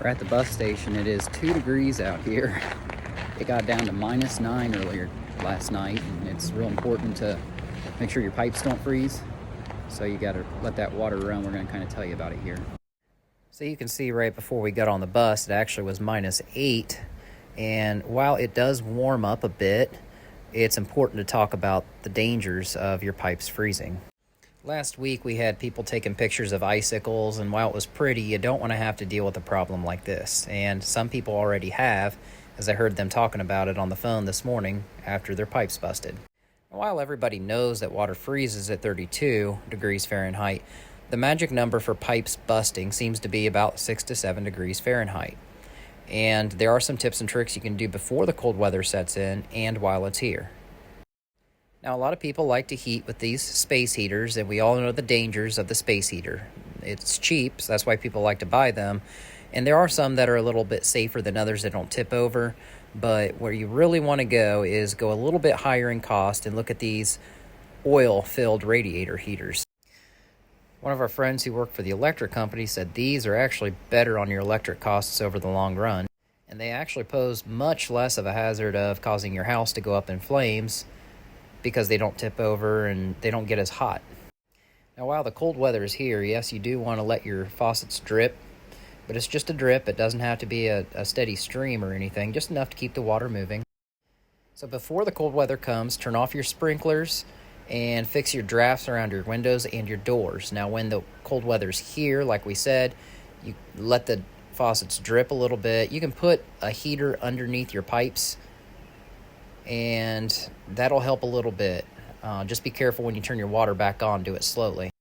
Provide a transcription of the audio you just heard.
We're at the bus station. It is 2 degrees out here. It got down to -9 earlier last night, and it's real important to make sure your pipes don't freeze. So you got to let that water run. We're going to kind of tell you about it here. So you can see right before we got on the bus, it actually was -8. And while it does warm up a bit, it's important to talk about the dangers of your pipes freezing. Last week we had people taking pictures of icicles, and while it was pretty, you don't want to have to deal with a problem like this. And some people already have, as I heard them talking about it on the phone this morning after their pipes busted. While everybody knows that water freezes at 32 degrees Fahrenheit, the magic number for pipes busting seems to be about 6 to 7 degrees Fahrenheit. And there are some tips and tricks you can do before the cold weather sets in and while it's here. Now, a lot of people like to heat with these space heaters, and we all know the dangers of the space heater. It's cheap, so that's why people like to buy them. And there are some that are a little bit safer than others that don't tip over. But where you really want to go is go a little bit higher in cost and look at these oil-filled radiator heaters. One of our friends who worked for the electric company said these are actually better on your electric costs over the long run. And they actually pose much less of a hazard of causing your house to go up in flames, because they don't tip over and they don't get as hot. Now, while the cold weather is here, yes, you do want to let your faucets drip, but it's just a drip. It doesn't have to be a steady stream or anything, just enough to keep the water moving. So before the cold weather comes, turn off your sprinklers and fix your drafts around your windows and your doors. Now, when the cold weather's here, like we said, you let the faucets drip a little bit. You can put a heater underneath your pipes, and that'll help a little bit. Just be careful when you turn your water back on. Do it slowly.